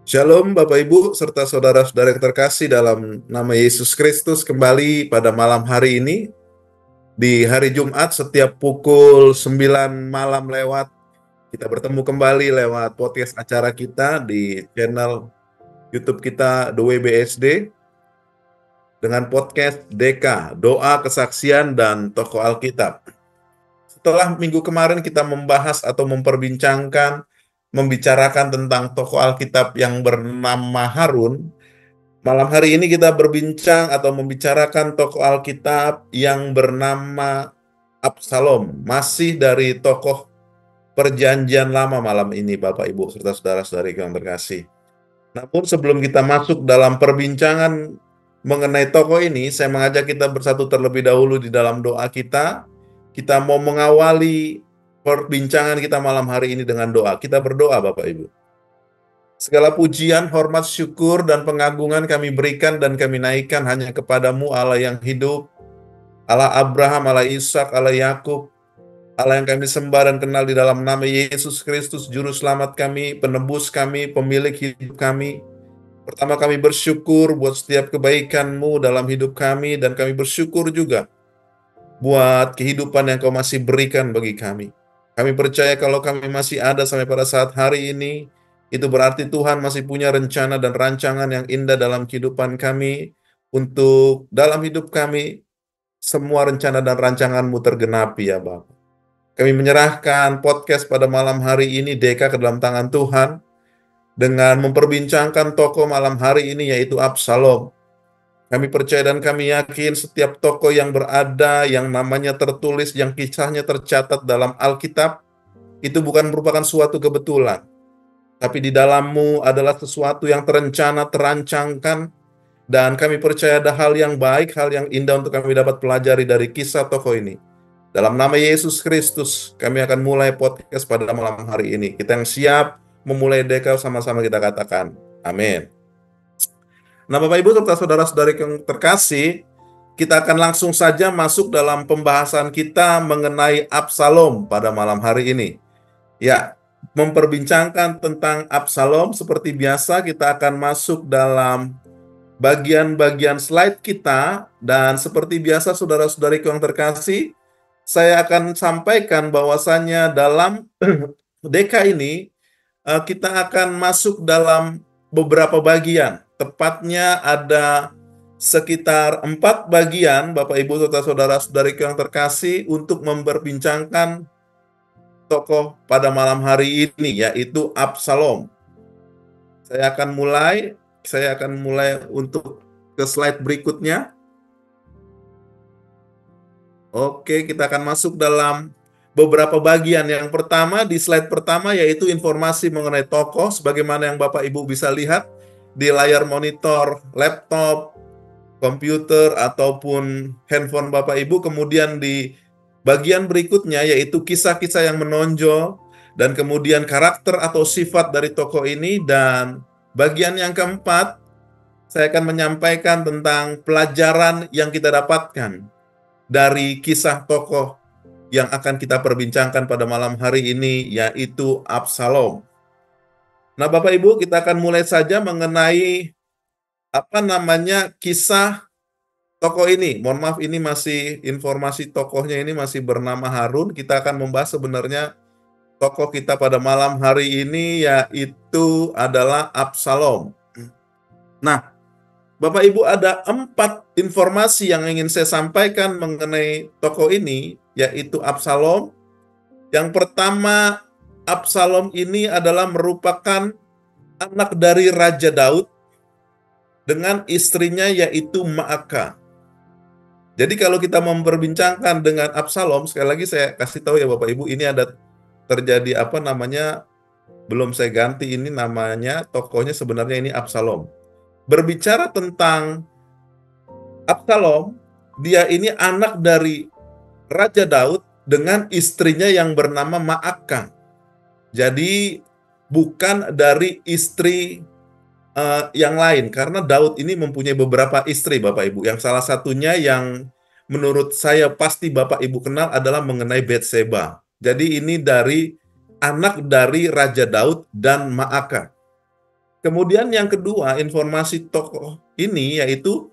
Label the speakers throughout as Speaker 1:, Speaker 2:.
Speaker 1: Shalom Bapak Ibu serta saudara-saudara yang terkasih dalam nama Yesus Kristus, kembali pada malam hari ini di hari Jumat setiap pukul 9 malam kita bertemu kembali lewat podcast acara kita di channel YouTube kita The WBSD dengan podcast DK, Doa, Kesaksian, dan Tokoh Alkitab. Setelah minggu kemarin kita membahas atau membicarakan tentang tokoh Alkitab yang bernama Harun, malam hari ini kita berbincang atau membicarakan tokoh Alkitab yang bernama Absalom, masih dari tokoh Perjanjian Lama malam ini, Bapak Ibu serta saudara-saudari yang terkasih. Namun sebelum kita masuk dalam perbincangan mengenai tokoh ini, saya mengajak kita bersatu terlebih dahulu di dalam doa kita. Kita mau mengawali perbincangan kita malam hari ini dengan doa. Kita berdoa, Bapak Ibu. Segala pujian, hormat, syukur, dan pengagungan kami berikan dan kami naikkan hanya kepadamu, Allah yang hidup, Allah Abraham, Allah Ishak, Allah Yakub, Allah yang kami sembah dan kenal di dalam nama Yesus Kristus, Juru Selamat kami, penebus kami, pemilik hidup kami. Pertama, kami bersyukur buat setiap kebaikan-Mu dalam hidup kami, dan kami bersyukur juga buat kehidupan yang Kau masih berikan bagi kami. Kami percaya kalau kami masih ada sampai pada saat hari ini, itu berarti Tuhan masih punya rencana dan rancangan yang indah dalam kehidupan kami. Untuk dalam hidup kami, semua rencana dan rancangan-Mu tergenapi ya Bapak. Kami menyerahkan podcast pada malam hari ini DK ke dalam tangan Tuhan, dengan memperbincangkan tokoh malam hari ini yaitu Absalom. Kami percaya dan kami yakin setiap tokoh yang berada, yang namanya tertulis, yang kisahnya tercatat dalam Alkitab, itu bukan merupakan suatu kebetulan. Tapi di dalam-Mu adalah sesuatu yang terencana, terancangkan, dan kami percaya ada hal yang baik, hal yang indah untuk kami dapat pelajari dari kisah tokoh ini. Dalam nama Yesus Kristus, kami akan mulai podcast pada malam hari ini. Kita yang siap memulai DK sama-sama kita katakan, amin. Nah, Bapak Ibu serta saudara-saudari yang terkasih, kita akan langsung saja masuk dalam pembahasan kita mengenai Absalom pada malam hari ini. Ya, memperbincangkan tentang Absalom, seperti biasa kita akan masuk dalam bagian-bagian slide kita, dan seperti biasa saudara-saudari yang terkasih, saya akan sampaikan bahwasannya dalam DK ini kita akan masuk dalam beberapa bagian. Tepatnya ada sekitar 4 bagian, Bapak Ibu serta saudara-saudari yang terkasih, untuk memperbincangkan tokoh pada malam hari ini, yaitu Absalom. Saya akan mulai untuk ke slide berikutnya. Oke, kita akan masuk dalam beberapa bagian. Yang pertama, di slide pertama, yaitu informasi mengenai tokoh, sebagaimana yang Bapak Ibu bisa lihat di layar monitor laptop, komputer, ataupun handphone Bapak Ibu. Kemudian di bagian berikutnya yaitu kisah-kisah yang menonjol, dan kemudian karakter atau sifat dari tokoh ini. Dan bagian yang keempat, saya akan menyampaikan tentang pelajaran yang kita dapatkan dari kisah tokoh yang akan kita perbincangkan pada malam hari ini, yaitu Absalom. Nah, Bapak Ibu, kita akan mulai saja mengenai kisah tokoh ini. Mohon maaf, ini masih informasi tokohnya ini masih bernama Harun. Kita akan membahas sebenarnya tokoh kita pada malam hari ini, yaitu adalah Absalom. Nah, Bapak Ibu, ada 4 informasi yang ingin saya sampaikan mengenai tokoh ini, yaitu Absalom. Yang pertama, Absalom ini adalah merupakan anak dari Raja Daud dengan istrinya yaitu Maaka. Jadi kalau kita memperbincangkan dengan Absalom, sekali lagi saya kasih tahu ya Bapak Ibu, ini ada terjadi belum saya ganti ini namanya, tokohnya sebenarnya ini Absalom. Berbicara tentang Absalom, dia ini anak dari Raja Daud dengan istrinya yang bernama Maaka. Jadi bukan dari istri yang lain, karena Daud ini mempunyai beberapa istri Bapak Ibu. Yang salah satunya yang menurut saya pasti Bapak Ibu kenal adalah mengenai Batseba. Jadi ini anak dari Raja Daud dan Maaka. Kemudian yang kedua, informasi tokoh ini yaitu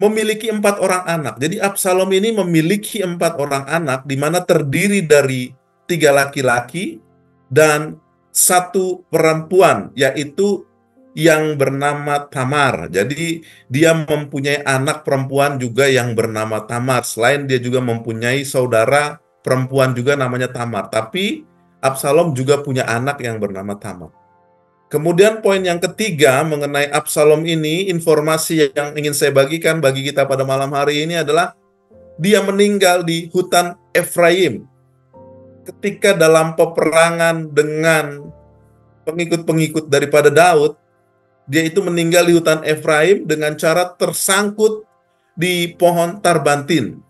Speaker 1: memiliki 4 orang anak. Jadi Absalom ini memiliki 4 orang anak, di mana terdiri dari 3 laki-laki dan 1 perempuan, yaitu yang bernama Tamar. Jadi dia mempunyai anak perempuan juga yang bernama Tamar. Selain dia juga mempunyai saudara perempuan juga namanya Tamar. Tapi Absalom juga punya anak yang bernama Tamar. Kemudian poin yang ketiga mengenai Absalom ini, informasi yang ingin saya bagikan bagi kita pada malam hari ini adalah dia meninggal di hutan Efraim. Ketika dalam peperangan dengan pengikut-pengikut daripada Daud, dia itu meninggal di hutan Efraim dengan cara tersangkut di pohon tarbantin.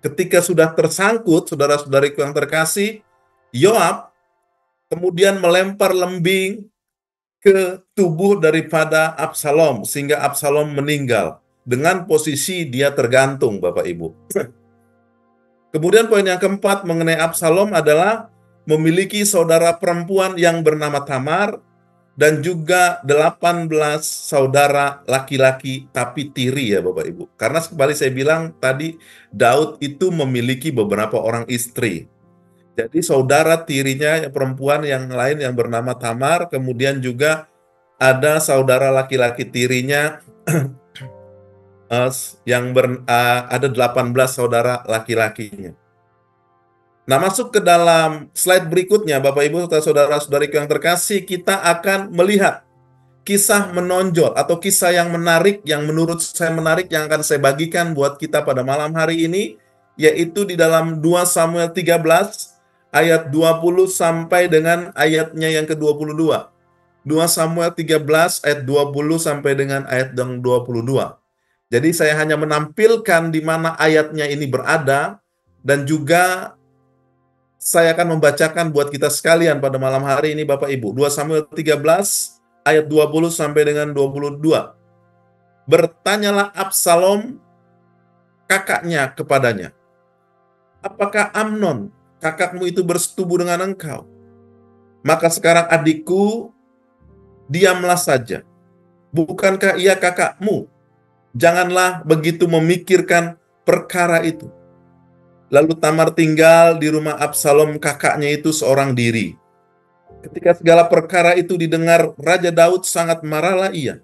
Speaker 1: Ketika sudah tersangkut, saudara-saudariku yang terkasih, Yoab kemudian melempar lembing ke tubuh daripada Absalom, sehingga Absalom meninggal dengan posisi dia tergantung, Bapak Ibu. Kemudian poin yang keempat mengenai Absalom adalah memiliki saudara perempuan yang bernama Tamar dan juga 18 saudara laki-laki tapi tiri, ya Bapak Ibu. Karena kembali saya bilang tadi, Daud itu memiliki beberapa orang istri. Jadi saudara tirinya yang perempuan yang lain yang bernama Tamar, kemudian juga ada saudara laki-laki tirinya ada 18 saudara laki-lakinya. Nah, masuk ke dalam slide berikutnya, Bapak Ibu serta saudara-saudariku yang terkasih, kita akan melihat kisah menonjol atau kisah yang menarik, yang menurut saya menarik, yang akan saya bagikan buat kita pada malam hari ini, yaitu di dalam 2 Samuel 13 ayat 20 sampai dengan ayatnya yang ke-22. 2 Samuel 13 ayat 20 sampai dengan ayat yang 22. Jadi saya hanya menampilkan di mana ayatnya ini berada, dan juga saya akan membacakan buat kita sekalian pada malam hari ini, Bapak Ibu. 2 Samuel 13 ayat 20 sampai dengan 22. Bertanyalah Absalom kakaknya kepadanya, apakah Amnon kakakmu itu bersetubuh dengan engkau? Maka sekarang adikku, diamlah saja. Bukankah ia kakakmu? Janganlah begitu memikirkan perkara itu. Lalu Tamar tinggal di rumah Absalom kakaknya itu seorang diri. Ketika segala perkara itu didengar Raja Daud, sangat marahlah ia.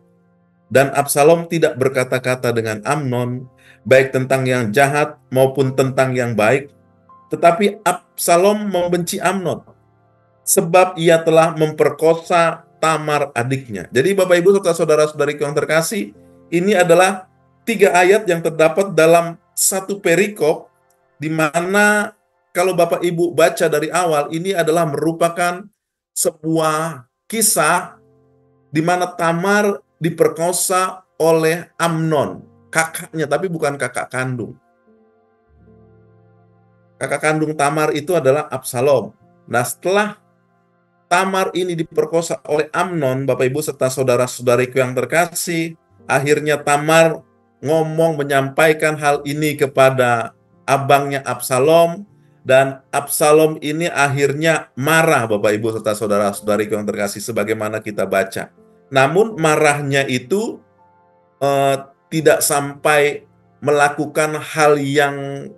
Speaker 1: Dan Absalom tidak berkata-kata dengan Amnon, baik tentang yang jahat maupun tentang yang baik. Tetapi Absalom membenci Amnon, sebab ia telah memperkosa Tamar adiknya. Jadi Bapak Ibu serta saudara-saudari yang terkasih, ini adalah 3 ayat yang terdapat dalam satu perikop, di mana kalau Bapak Ibu baca dari awal, ini adalah merupakan sebuah kisah di mana Tamar diperkosa oleh Amnon, kakaknya, tapi bukan kakak kandung. Kakak kandung Tamar itu adalah Absalom. Nah, setelah Tamar ini diperkosa oleh Amnon, Bapak Ibu serta saudara-saudariku yang terkasih, akhirnya Tamar menyampaikan hal ini kepada abangnya Absalom, dan Absalom ini akhirnya marah, Bapak Ibu serta saudara-saudariku yang terkasih, sebagaimana kita baca. Namun marahnya itu tidak sampai melakukan hal yang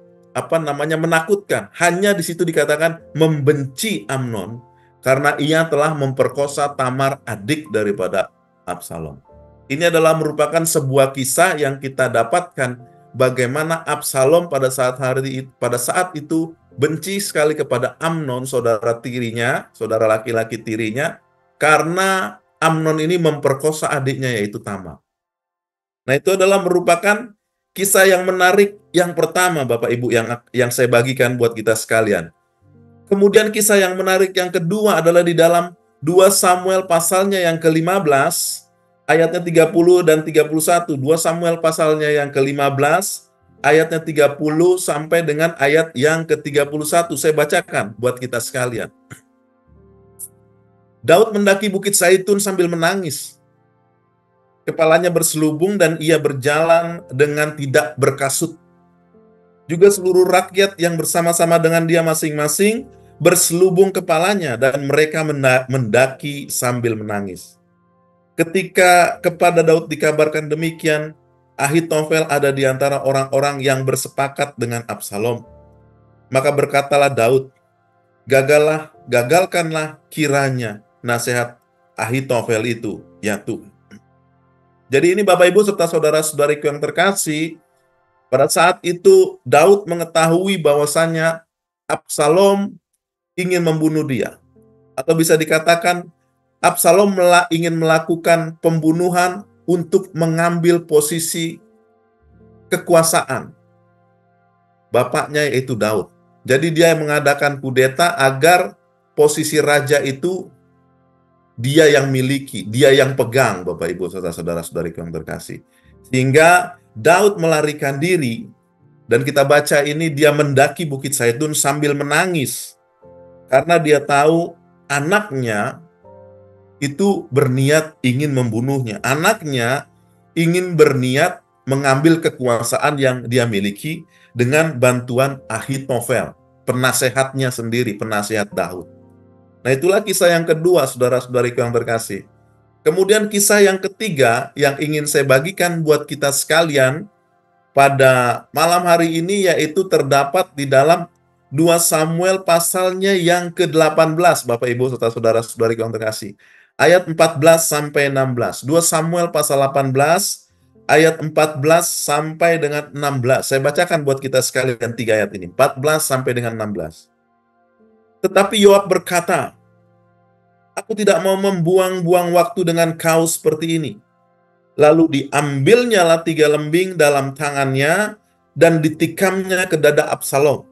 Speaker 1: menakutkan. Hanya di situ dikatakan membenci Amnon karena ia telah memperkosa Tamar, adik daripada Absalom. Ini adalah merupakan sebuah kisah yang kita dapatkan bagaimana Absalom pada saat itu benci sekali kepada Amnon, saudara tirinya, saudara laki-laki tirinya, karena Amnon ini memperkosa adiknya yaitu Tamar. Nah, itu adalah merupakan kisah yang menarik yang pertama, Bapak Ibu, yang saya bagikan buat kita sekalian. Kemudian kisah yang menarik yang kedua adalah di dalam 2 Samuel pasalnya yang ke-15, ayatnya 30 dan 31. 2 Samuel pasalnya yang ke-15, ayatnya 30 sampai dengan ayat yang ke-31. Saya bacakan buat kita sekalian. Daud mendaki Bukit Zaitun sambil menangis. Kepalanya berselubung dan ia berjalan dengan tidak berkasut. Juga seluruh rakyat yang bersama-sama dengan dia masing-masing berselubung kepalanya, dan mereka mendaki sambil menangis. Ketika kepada Daud dikabarkan demikian, Ahitofel ada di antara orang-orang yang bersepakat dengan Absalom. Maka berkatalah Daud, gagalkanlah kiranya nasihat Ahitofel itu, ya Tuhan. Jadi ini Bapak Ibu serta saudara-saudariku yang terkasih, pada saat itu Daud mengetahui bahwasannya Absalom ingin membunuh dia. Atau bisa dikatakan Absalom ingin melakukan pembunuhan untuk mengambil posisi kekuasaan bapaknya, yaitu Daud. Jadi dia mengadakan kudeta agar posisi raja itu dia yang miliki, dia yang pegang, Bapak Ibu saudara-saudariku yang terkasih. Sehingga Daud melarikan diri, dan kita baca ini dia mendaki Bukit Zaitun sambil menangis karena dia tahu anaknya itu berniat ingin membunuhnya. Anaknya ingin berniat mengambil kekuasaan yang dia miliki dengan bantuan Ahitofel, penasehatnya sendiri, penasehat Daud. Nah, itulah kisah yang kedua, saudara-saudariku yang terkasih. Kemudian kisah yang ketiga yang ingin saya bagikan buat kita sekalian pada malam hari ini, yaitu terdapat di dalam 2 Samuel pasalnya yang ke-18, Bapak Ibu serta saudara-saudariku yang terkasih. Ayat 14 sampai 16. 2 Samuel pasal 18 ayat 14 sampai dengan 16. Saya bacakan buat kita sekalian 3 ayat ini, 14 sampai dengan 16. Tetapi Yoab berkata, "Aku tidak mau membuang-buang waktu dengan kau seperti ini." Lalu diambilnyalah 3 lembing dalam tangannya dan ditikamnya ke dada Absalom.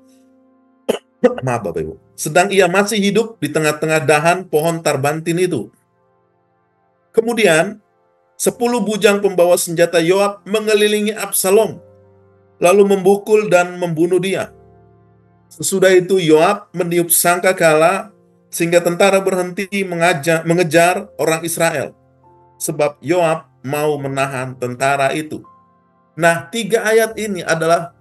Speaker 1: Maaf Bapak Ibu. Sedang ia masih hidup di tengah-tengah dahan pohon tarbantin itu. Kemudian 10 bujang pembawa senjata Yoab mengelilingi Absalom, lalu membukul dan membunuh dia. Sesudah itu Yoab meniup sangkakala sehingga tentara berhenti mengejar orang Israel, sebab Yoab mau menahan tentara itu. Nah, 3 ayat ini adalah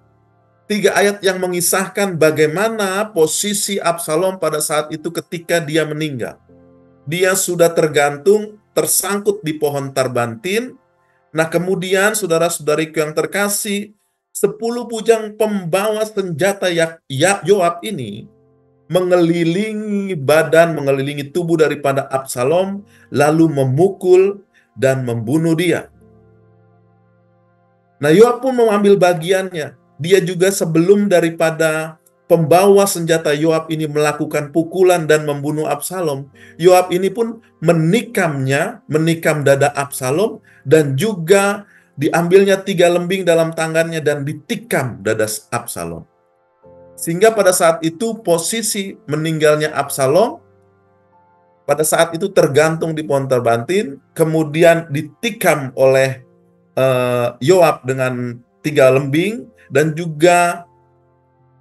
Speaker 1: 3 ayat yang mengisahkan bagaimana posisi Absalom pada saat itu ketika dia meninggal. Dia sudah tergantung, tersangkut di pohon tarbantin. Nah, kemudian saudara-saudariku yang terkasih, 10 bujang pembawa senjata Yoab ini mengelilingi badan, mengelilingi tubuh daripada Absalom, lalu memukul dan membunuh dia. Nah, Yoab pun mengambil bagiannya. Dia juga sebelum daripada pembawa senjata Yoab ini melakukan pukulan dan membunuh Absalom, Yoab ini pun menikam dada Absalom, dan juga diambilnya 3 lembing dalam tangannya dan ditikam dada Absalom. Sehingga pada saat itu posisi meninggalnya Absalom pada saat itu tergantung di pohon tarbantin, kemudian ditikam oleh Yoab dengan 3 lembing, dan juga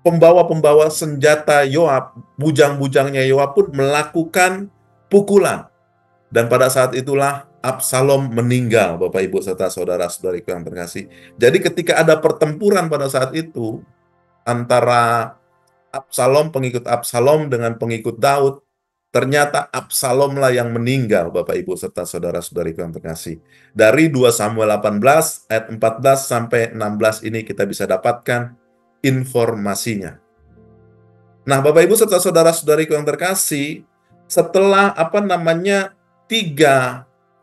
Speaker 1: pembawa-pembawa senjata Yoab, bujang-bujangnya Yoab pun melakukan pukulan. Dan pada saat itulah Absalom meninggal, Bapak Ibu serta saudara-saudariku yang terkasih. Jadi ketika ada pertempuran pada saat itu antara pengikut Absalom dengan pengikut Daud, ternyata Absalomlah yang meninggal, Bapak Ibu serta saudara-saudariku yang terkasih. Dari 2 Samuel 18 ayat 14 sampai 16 ini kita bisa dapatkan informasinya. Nah, Bapak Ibu serta saudara-saudariku yang terkasih, setelah 3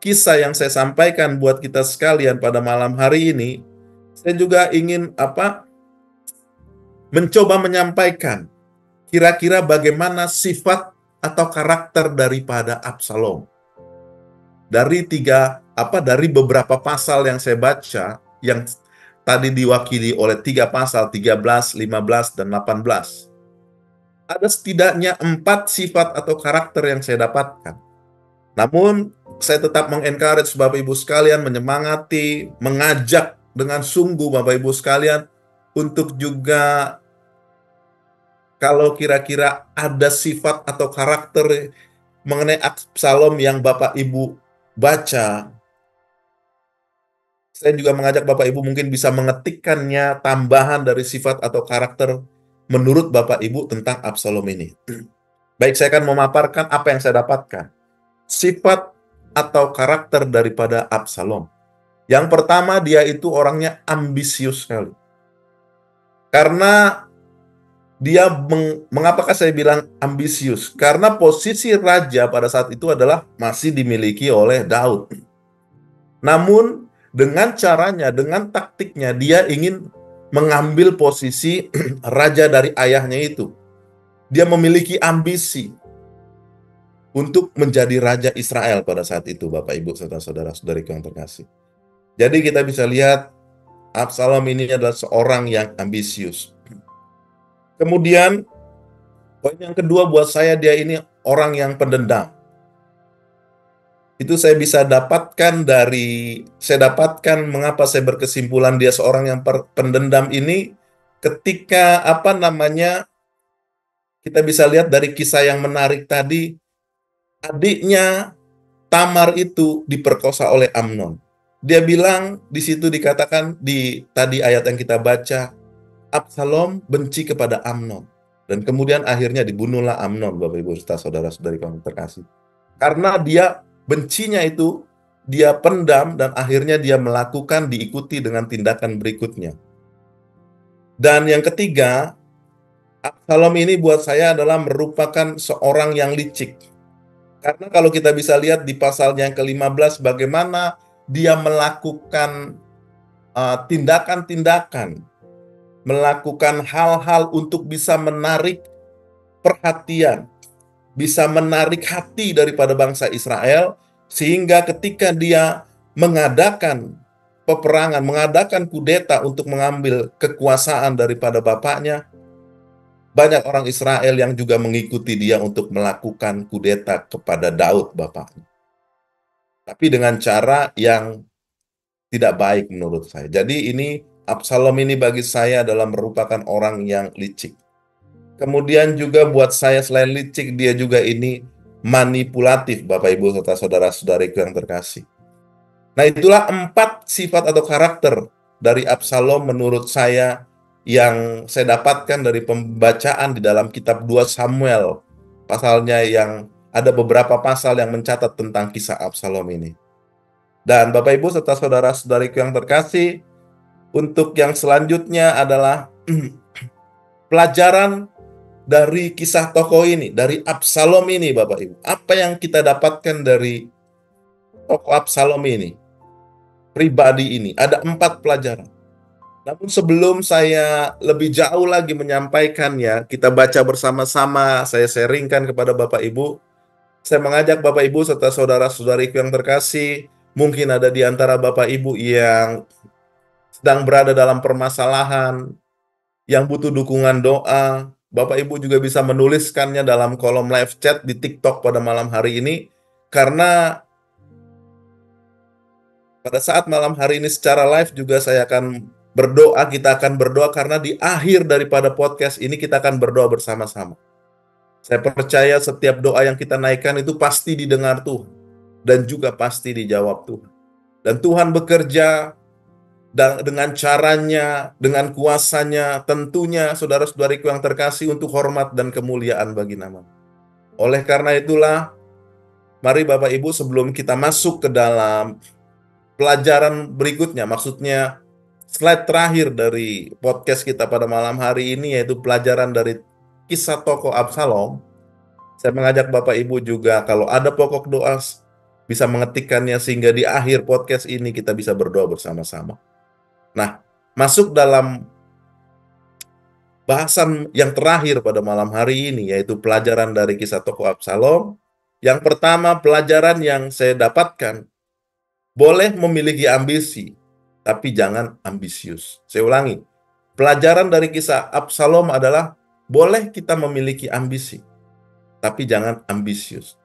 Speaker 1: kisah yang saya sampaikan buat kita sekalian pada malam hari ini, saya juga ingin mencoba menyampaikan kira-kira bagaimana sifat atau karakter daripada Absalom. Dari beberapa pasal yang saya baca, yang tadi diwakili oleh 3 pasal, 13, 15, dan 18. Ada setidaknya 4 sifat atau karakter yang saya dapatkan. Namun, saya tetap mengencourage Bapak Ibu sekalian, menyemangati, mengajak dengan sungguh Bapak Ibu sekalian, untuk juga kalau kira-kira ada sifat atau karakter mengenai Absalom yang Bapak Ibu baca, saya juga mengajak Bapak Ibu mungkin bisa mengetikkannya, tambahan dari sifat atau karakter menurut Bapak Ibu tentang Absalom ini. Baik, saya akan memaparkan apa yang saya dapatkan. Sifat atau karakter daripada Absalom. Yang pertama, dia itu orangnya ambisius sekali. Karena dia, mengapakah saya bilang ambisius? Karena posisi raja pada saat itu adalah masih dimiliki oleh Daud. Namun dengan caranya, dengan taktiknya, dia ingin mengambil posisi raja dari ayahnya itu. Dia memiliki ambisi untuk menjadi raja Israel pada saat itu, Bapak Ibu serta saudara-saudariku yang terkasih. Jadi kita bisa lihat Absalom ini adalah seorang yang ambisius. Kemudian poin yang kedua buat saya, dia ini orang yang pendendam. Itu saya dapatkan mengapa saya berkesimpulan dia seorang yang pendendam ini ketika kita bisa lihat dari kisah yang menarik tadi, adiknya Tamar itu diperkosa oleh Amnon. Dia bilang, di situ dikatakan di tadi ayat yang kita baca, Absalom benci kepada Amnon. Dan kemudian akhirnya dibunuhlah Amnon, Bapak Ibu serta saudara-saudari yang terkasih. Karena dia bencinya itu, dia pendam dan akhirnya dia melakukan, diikuti dengan tindakan berikutnya. Dan yang ketiga, Absalom ini buat saya adalah merupakan seorang yang licik. Karena kalau kita bisa lihat di pasalnya yang ke-15, bagaimana dia melakukan tindakan-tindakan, melakukan hal-hal untuk bisa menarik perhatian, bisa menarik hati daripada bangsa Israel, sehingga ketika dia mengadakan peperangan, mengadakan kudeta untuk mengambil kekuasaan daripada bapaknya, banyak orang Israel yang juga mengikuti dia untuk melakukan kudeta kepada Daud bapaknya. Tapi dengan cara yang tidak baik menurut saya. Jadi ini Absalom ini bagi saya adalah merupakan orang yang licik. Kemudian juga buat saya selain licik, dia juga ini manipulatif, Bapak Ibu serta saudara-saudariku yang terkasih. Nah, itulah 4 sifat atau karakter dari Absalom menurut saya yang saya dapatkan dari pembacaan di dalam kitab 2 Samuel. Pasalnya yang ada beberapa pasal yang mencatat tentang kisah Absalom ini. Dan Bapak Ibu serta saudara-saudariku yang terkasih, untuk yang selanjutnya adalah pelajaran dari kisah tokoh ini, dari Absalom ini, Bapak Ibu. Apa yang kita dapatkan dari tokoh Absalom ini, pribadi ini? Ada 4 pelajaran. Namun sebelum saya lebih jauh lagi menyampaikannya, kita baca bersama-sama, saya sharingkan kepada Bapak Ibu. Saya mengajak Bapak Ibu serta saudara-saudariku yang terkasih, mungkin ada di antara Bapak Ibu yang sedang berada dalam permasalahan, yang butuh dukungan doa. Bapak Ibu juga bisa menuliskannya dalam kolom live chat di TikTok pada malam hari ini, karena pada saat malam hari ini secara live juga saya akan berdoa, kita akan berdoa, karena di akhir daripada podcast ini kita akan berdoa bersama-sama. Saya percaya setiap doa yang kita naikkan itu pasti didengar Tuhan, dan juga pasti dijawab Tuhan. Dan Tuhan bekerja dengan caranya, dengan kuasanya, tentunya saudara-saudariku yang terkasih, untuk hormat dan kemuliaan bagi nama. Oleh karena itulah, mari Bapak Ibu sebelum kita masuk ke dalam pelajaran berikutnya, maksudnya slide terakhir dari podcast kita pada malam hari ini, yaitu pelajaran dari kisah tokoh Absalom, saya mengajak Bapak Ibu juga kalau ada pokok doa bisa mengetikkannya, sehingga di akhir podcast ini kita bisa berdoa bersama-sama. Nah, masuk dalam bahasan yang terakhir pada malam hari ini, yaitu pelajaran dari kisah tokoh Absalom. Yang pertama, pelajaran yang saya dapatkan, boleh memiliki ambisi, tapi jangan ambisius. Saya ulangi, pelajaran dari kisah Absalom adalah boleh kita memiliki ambisi, tapi jangan ambisius.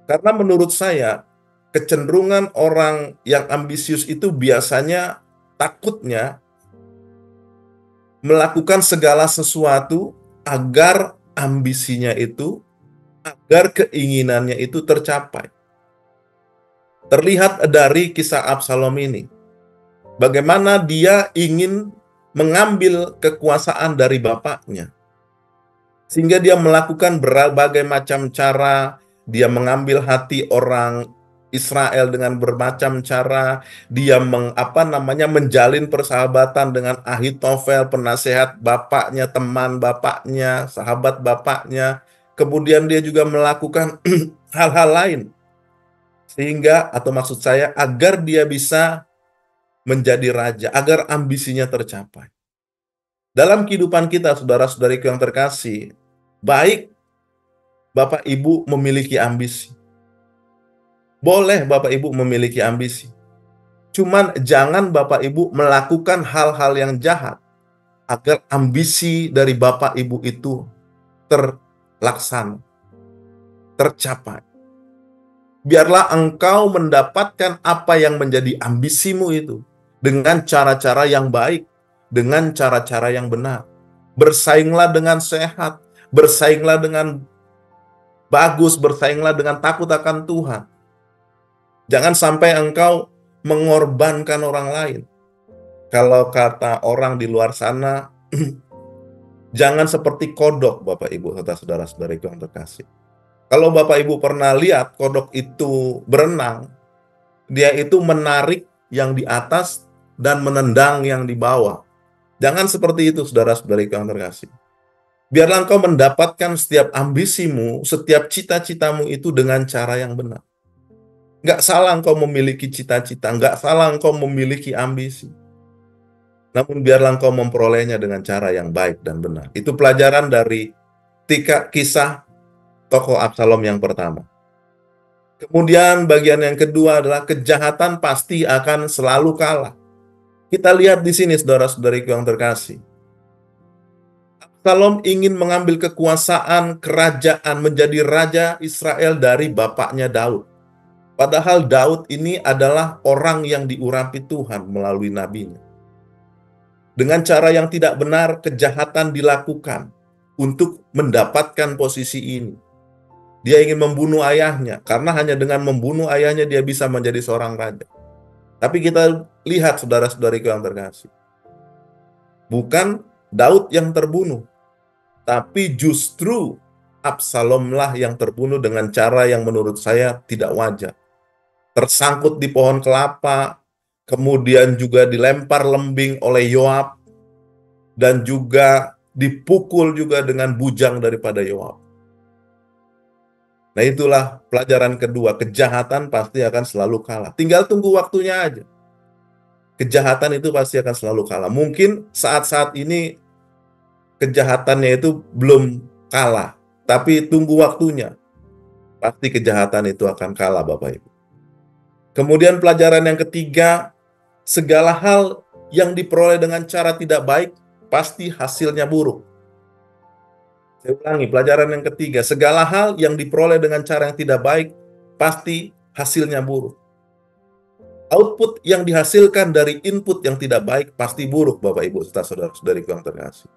Speaker 1: Karena menurut saya, kecenderungan orang yang ambisius itu biasanya takutnya melakukan segala sesuatu agar ambisinya itu, agar keinginannya itu tercapai. Terlihat dari kisah Absalom ini, bagaimana dia ingin mengambil kekuasaan dari bapaknya. Sehingga dia melakukan berbagai macam cara, dia mengambil hati orang Israel dengan bermacam cara, dia menjalin persahabatan dengan Ahitofel, penasehat bapaknya, teman bapaknya, sahabat bapaknya. Kemudian dia juga melakukan hal-hal lain, sehingga, atau maksud saya, agar dia bisa menjadi raja, agar ambisinya tercapai. Dalam kehidupan kita, saudara-saudariku yang terkasih, baik Bapak Ibu memiliki ambisi. Boleh Bapak Ibu memiliki ambisi. Cuman jangan Bapak Ibu melakukan hal-hal yang jahat agar ambisi dari Bapak Ibu itu terlaksana, tercapai. Biarlah engkau mendapatkan apa yang menjadi ambisimu itu dengan cara-cara yang baik, dengan cara-cara yang benar. Bersainglah dengan sehat, bersainglah dengan bagus, bersainglah dengan takut akan Tuhan. Jangan sampai engkau mengorbankan orang lain. Kalau kata orang di luar sana, jangan seperti kodok, Bapak Ibu serta saudara-saudariku yang terkasih. Kalau Bapak Ibu pernah lihat kodok itu berenang, dia itu menarik yang di atas dan menendang yang di bawah. Jangan seperti itu, saudara-saudariku yang terkasih. Biarlah engkau mendapatkan setiap ambisimu, setiap cita-citamu itu dengan cara yang benar. Nggak salah engkau memiliki cita-cita, nggak salah engkau memiliki ambisi. Namun biarlah engkau memperolehnya dengan cara yang baik dan benar. Itu pelajaran dari kisah tokoh Absalom yang pertama. Kemudian bagian yang kedua adalah kejahatan pasti akan selalu kalah. Kita lihat di sini, saudara-saudariku yang terkasih. Absalom ingin mengambil kekuasaan kerajaan, menjadi raja Israel dari bapaknya Daud. Padahal Daud ini adalah orang yang diurapi Tuhan melalui nabinya. Dengan cara yang tidak benar, kejahatan dilakukan untuk mendapatkan posisi ini. Dia ingin membunuh ayahnya, karena hanya dengan membunuh ayahnya dia bisa menjadi seorang raja. Tapi kita lihat, saudara-saudariku yang terkasih, bukan Daud yang terbunuh, tapi justru Absalomlah yang terbunuh dengan cara yang menurut saya tidak wajar. Tersangkut di pohon kelapa, kemudian juga dilempar lembing oleh Yoab, dan juga dipukul juga dengan bujang daripada Yoab. Nah, itulah pelajaran kedua, kejahatan pasti akan selalu kalah. Tinggal tunggu waktunya aja. Kejahatan itu pasti akan selalu kalah. Mungkin saat-saat ini kejahatannya itu belum kalah, tapi tunggu waktunya. Pasti kejahatan itu akan kalah, Bapak Ibu. Kemudian pelajaran yang ketiga, segala hal yang diperoleh dengan cara tidak baik, pasti hasilnya buruk. Saya ulangi, pelajaran yang ketiga, segala hal yang diperoleh dengan cara yang tidak baik, pasti hasilnya buruk. Output yang dihasilkan dari input yang tidak baik, pasti buruk, Bapak Ibu, serta saudara-saudariku yang terkasih.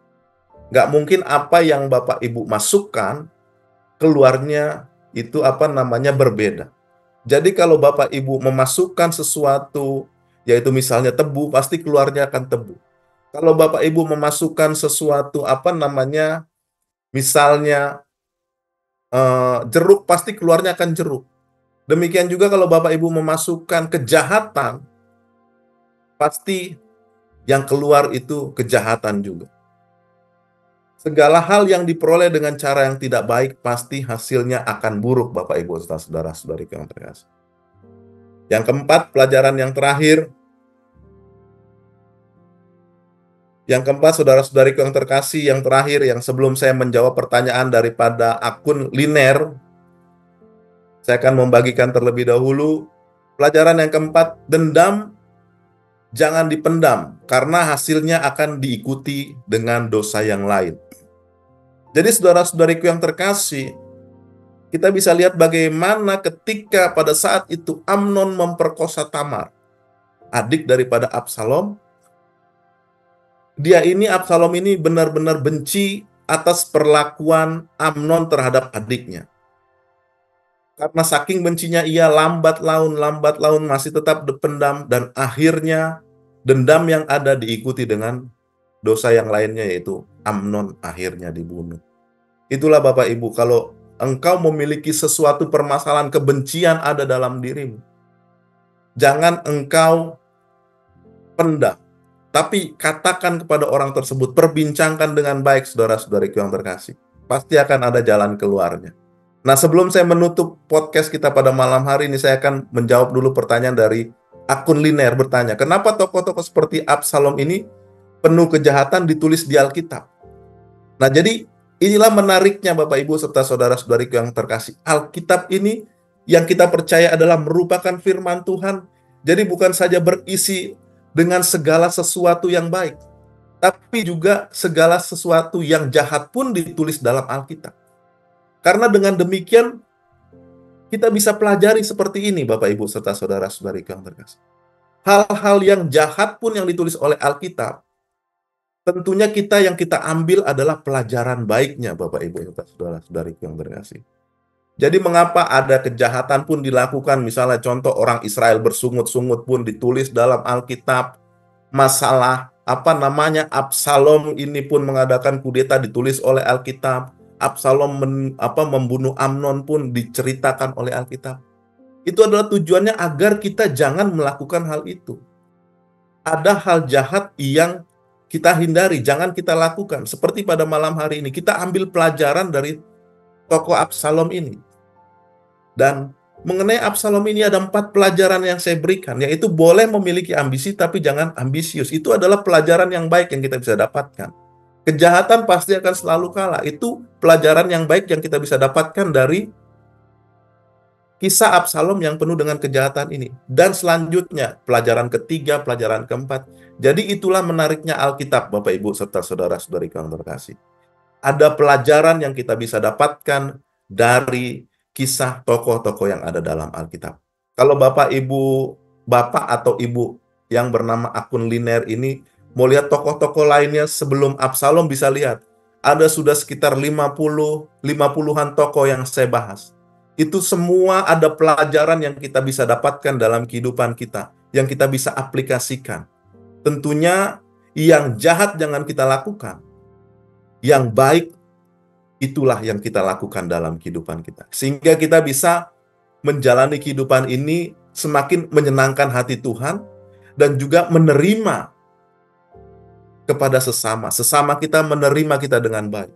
Speaker 1: Nggak mungkin apa yang Bapak Ibu masukkan, keluarnya itu berbeda. Jadi kalau Bapak Ibu memasukkan sesuatu, yaitu misalnya tebu, pasti keluarnya akan tebu. Kalau Bapak Ibu memasukkan sesuatu, misalnya jeruk, pasti keluarnya akan jeruk. Demikian juga kalau Bapak Ibu memasukkan kejahatan, pasti yang keluar itu kejahatan juga. Segala hal yang diperoleh dengan cara yang tidak baik, pasti hasilnya akan buruk, Bapak Ibu, saudara-saudari yang terkasih. Yang keempat, pelajaran yang terakhir. Yang keempat, saudara-saudariku yang terkasih, yang terakhir, yang sebelum saya menjawab pertanyaan daripada akun Liner, saya akan membagikan terlebih dahulu. Pelajaran yang keempat, dendam jangan dipendam, karena hasilnya akan diikuti dengan dosa yang lain. Jadi saudara-saudariku yang terkasih, kita bisa lihat bagaimana ketika pada saat itu Amnon memperkosa Tamar, adik daripada Absalom. Absalom ini benar-benar benci atas perlakuan Amnon terhadap adiknya. Karena saking bencinya ia, lambat laun masih tetap dipendam, dan akhirnya dendam yang ada diikuti dengan dosa yang lainnya, yaitu Amnon akhirnya dibunuh. Itulah Bapak Ibu, kalau engkau memiliki sesuatu permasalahan kebencian ada dalam dirimu, jangan engkau pendam, tapi katakan kepada orang tersebut, perbincangkan dengan baik saudara-saudariku yang terkasih. Pasti akan ada jalan keluarnya. Nah, sebelum saya menutup podcast kita pada malam hari ini, saya akan menjawab dulu pertanyaan dari akun Liner bertanya, kenapa tokoh-tokoh seperti Absalom ini penuh kejahatan ditulis di Alkitab? Nah, jadi inilah menariknya Bapak Ibu serta saudara-saudariku yang terkasih. Alkitab ini yang kita percaya adalah merupakan firman Tuhan. Jadi bukan saja berisi dengan segala sesuatu yang baik, tapi juga segala sesuatu yang jahat pun ditulis dalam Alkitab. Karena dengan demikian, kita bisa pelajari seperti ini Bapak Ibu serta saudara-saudariku yang terkasih. Hal-hal yang jahat pun yang ditulis oleh Alkitab, tentunya yang kita ambil adalah pelajaran baiknya Bapak Ibu serta saudara-saudariku yang terkasih. Jadi mengapa ada kejahatan pun dilakukan, misalnya contoh orang Israel bersungut-sungut pun ditulis dalam Alkitab. Masalah Absalom ini pun mengadakan kudeta ditulis oleh Alkitab. Absalom membunuh Amnon pun diceritakan oleh Alkitab. Itu adalah tujuannya agar kita jangan melakukan hal itu. Ada hal jahat yang kita hindari, jangan kita lakukan. Seperti pada malam hari ini, kita ambil pelajaran dari tokoh Absalom ini. Dan mengenai Absalom ini ada 4 pelajaran yang saya berikan, yaitu boleh memiliki ambisi tapi jangan ambisius. Itu adalah pelajaran yang baik yang kita bisa dapatkan. Kejahatan pasti akan selalu kalah. Itu pelajaran yang baik yang kita bisa dapatkan dari kisah Absalom yang penuh dengan kejahatan ini. Dan selanjutnya, pelajaran ketiga, pelajaran keempat. Jadi itulah menariknya Alkitab, Bapak Ibu serta saudara-saudari yang terkasih. Ada pelajaran yang kita bisa dapatkan dari kisah tokoh-tokoh yang ada dalam Alkitab. Kalau Bapak atau Ibu yang bernama akun Liner ini mau lihat tokoh-tokoh lainnya sebelum Absalom, bisa lihat. Ada sudah sekitar 50-an tokoh yang saya bahas. Itu semua ada pelajaran yang kita bisa dapatkan dalam kehidupan kita, yang kita bisa aplikasikan. Tentunya yang jahat jangan kita lakukan. Yang baik itulah yang kita lakukan dalam kehidupan kita. Sehingga kita bisa menjalani kehidupan ini semakin menyenangkan hati Tuhan dan juga menerima kepada sesama. Sesama kita menerima kita dengan baik.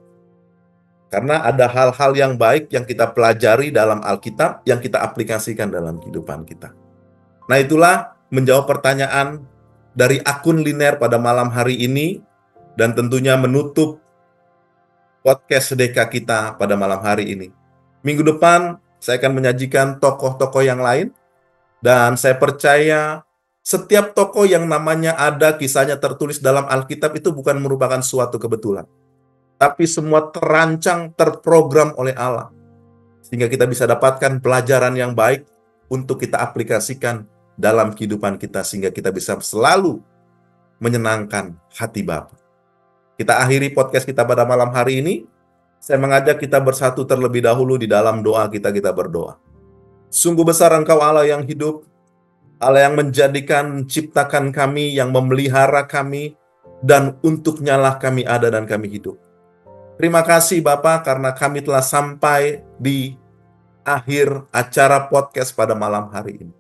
Speaker 1: Karena ada hal-hal yang baik yang kita pelajari dalam Alkitab yang kita aplikasikan dalam kehidupan kita. Nah, itulah menjawab pertanyaan dari akun Liner pada malam hari ini dan tentunya menutup podcast sedekah kita pada malam hari ini. Minggu depan saya akan menyajikan tokoh-tokoh yang lain, dan saya percaya setiap tokoh yang namanya ada kisahnya tertulis dalam Alkitab itu bukan merupakan suatu kebetulan, tapi semua terancang, terprogram oleh Allah, sehingga kita bisa dapatkan pelajaran yang baik untuk kita aplikasikan dalam kehidupan kita, sehingga kita bisa selalu menyenangkan hati Bapa. Kita akhiri podcast kita pada malam hari ini. Saya mengajak kita bersatu terlebih dahulu di dalam doa kita berdoa. Sungguh besar Engkau Allah yang hidup, Allah yang menciptakan kami, yang memelihara kami, dan untuknya lah kami ada dan kami hidup. Terima kasih Bapa karena kami telah sampai di akhir acara podcast pada malam hari ini.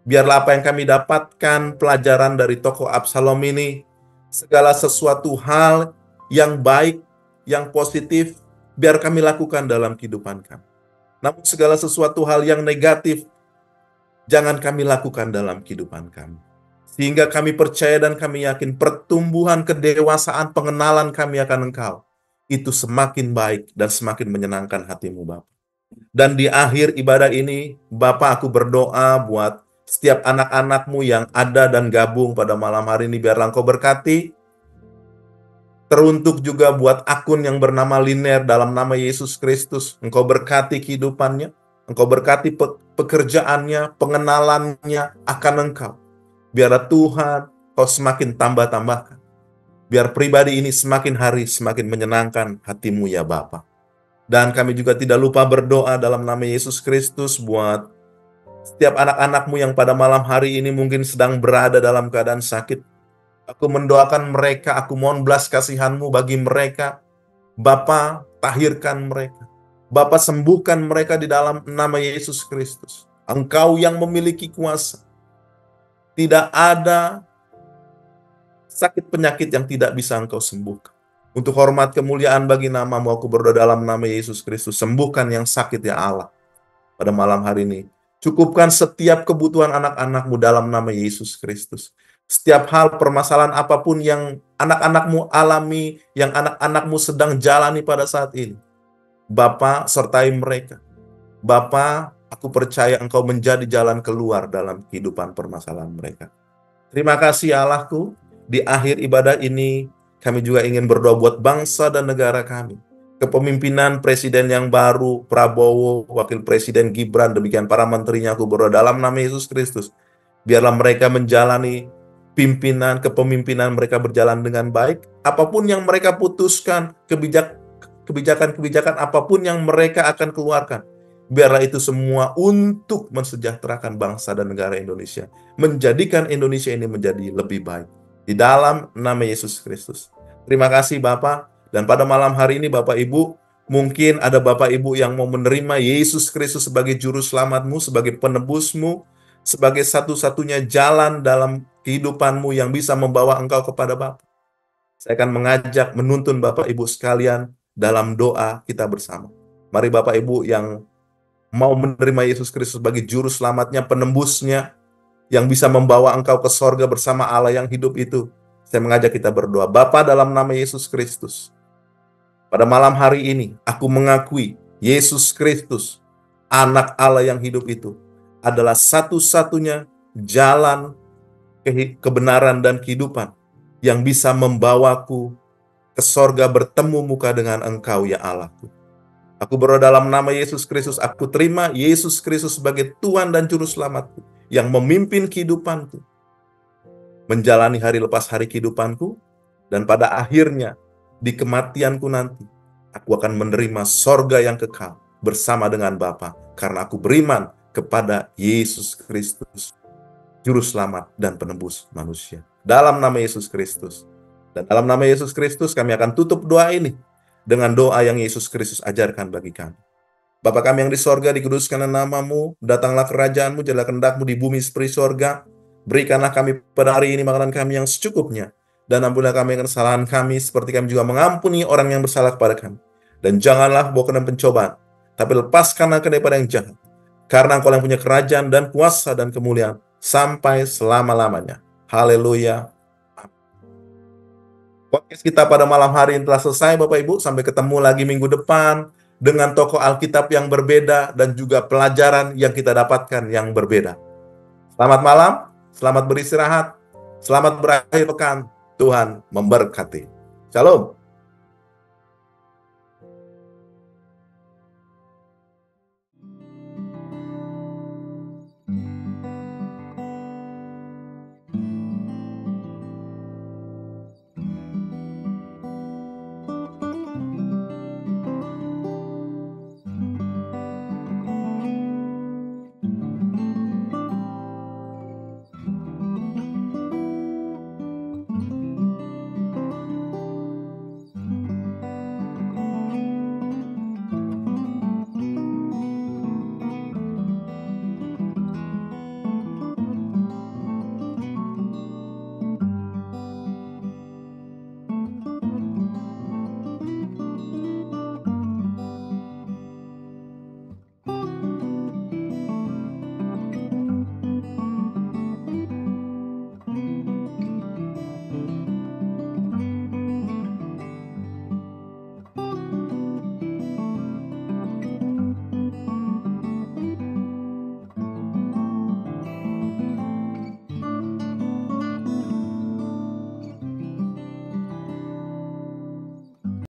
Speaker 1: Biarlah apa yang kami dapatkan pelajaran dari tokoh Absalom ini, segala sesuatu hal yang baik, yang positif, biar kami lakukan dalam kehidupan kami. Namun segala sesuatu hal yang negatif, jangan kami lakukan dalam kehidupan kami. Sehingga kami percaya dan kami yakin pertumbuhan kedewasaan pengenalan kami akan Engkau, itu semakin baik dan semakin menyenangkan hati-Mu Bapa. Dan di akhir ibadah ini, Bapa, aku berdoa buat setiap anak-anak-Mu yang ada dan gabung pada malam hari ini, biarlah Engkau berkati. Teruntuk juga buat akun yang bernama Liner dalam nama Yesus Kristus. Engkau berkati kehidupannya, Engkau berkati pekerjaannya, pengenalannya akan Engkau. Biarlah Tuhan Kau semakin tambah-tambahkan. Biar pribadi ini semakin hari semakin menyenangkan hati-Mu ya Bapa. Dan kami juga tidak lupa berdoa dalam nama Yesus Kristus buat setiap anak-anak-Mu yang pada malam hari ini mungkin sedang berada dalam keadaan sakit. Aku mendoakan mereka, aku mohon belas kasihan-Mu bagi mereka. Bapa, tahirkan mereka. Bapa, sembuhkan mereka di dalam nama Yesus Kristus. Engkau yang memiliki kuasa. Tidak ada sakit penyakit yang tidak bisa Engkau sembuhkan. Untuk hormat kemuliaan bagi nama-Mu, aku berdoa dalam nama Yesus Kristus. Sembuhkan yang sakit ya Allah pada malam hari ini. Cukupkan setiap kebutuhan anak-anak-Mu dalam nama Yesus Kristus. Setiap hal permasalahan apapun yang anak-anak-Mu alami, yang anak-anak-Mu sedang jalani pada saat ini, Bapa, sertai mereka. Bapa, aku percaya Engkau menjadi jalan keluar dalam kehidupan permasalahan mereka. Terima kasih Allahku. Di akhir ibadah ini, kami juga ingin berdoa buat bangsa dan negara kami. Kepemimpinan Presiden yang baru, Prabowo, Wakil Presiden Gibran, demikian para menterinya, aku berdoa dalam nama Yesus Kristus. Biarlah mereka menjalani kepemimpinan mereka berjalan dengan baik. Apapun yang mereka putuskan, kebijakan-kebijakan apapun yang mereka akan keluarkan, biarlah itu semua untuk mensejahterakan bangsa dan negara Indonesia. Menjadikan Indonesia ini menjadi lebih baik. Di dalam nama Yesus Kristus. Terima kasih Bapak. Dan pada malam hari ini Bapak Ibu, mungkin ada Bapak Ibu yang mau menerima Yesus Kristus sebagai juru selamatmu, sebagai penebusmu, sebagai satu-satunya jalan dalam kehidupanmu yang bisa membawa engkau kepada Bapa. Saya akan mengajak, menuntun Bapak Ibu sekalian dalam doa kita bersama. Mari Bapak Ibu yang mau menerima Yesus Kristus sebagai juru selamatnya, penembusnya, yang bisa membawa engkau ke sorga bersama Allah yang hidup itu, saya mengajak kita berdoa. Bapa, dalam nama Yesus Kristus, pada malam hari ini, aku mengakui Yesus Kristus, anak Allah yang hidup itu, adalah satu-satunya jalan kebenaran dan kehidupan yang bisa membawaku ke sorga bertemu muka dengan Engkau ya Allahku. Aku berdoa dalam nama Yesus Kristus, aku terima Yesus Kristus sebagai Tuhan dan Juru Selamatku, yang memimpin kehidupanku, menjalani hari lepas hari kehidupanku, dan pada akhirnya, di kematianku nanti, aku akan menerima sorga yang kekal bersama dengan Bapa, karena aku beriman kepada Yesus Kristus, Juru Selamat dan Penebus manusia. Dalam nama Yesus Kristus. Dan dalam nama Yesus Kristus, kami akan tutup doa ini dengan doa yang Yesus Kristus ajarkan bagi kami. Bapa kami yang di sorga, dikuduskanlah nama-Mu, datanglah kerajaan-Mu, jadilah kehendak-Mu di bumi seperti sorga. Berikanlah kami pada hari ini makanan kami yang secukupnya, dan ampunilah kami kesalahan kami, seperti kami juga mengampuni orang yang bersalah kepada kami. Dan janganlah bawa ke dalam pencobaan, tapi lepaskanlah daripada yang jahat. Karena Engkau yang punya kerajaan dan kuasa dan kemuliaan sampai selama-lamanya. Haleluya. Podcast kita pada malam hari ini telah selesai Bapak Ibu. Sampai ketemu lagi minggu depan dengan tokoh Alkitab yang berbeda dan juga pelajaran yang kita dapatkan yang berbeda. Selamat malam, selamat beristirahat, selamat berakhir pekan. Tuhan memberkati. Shalom.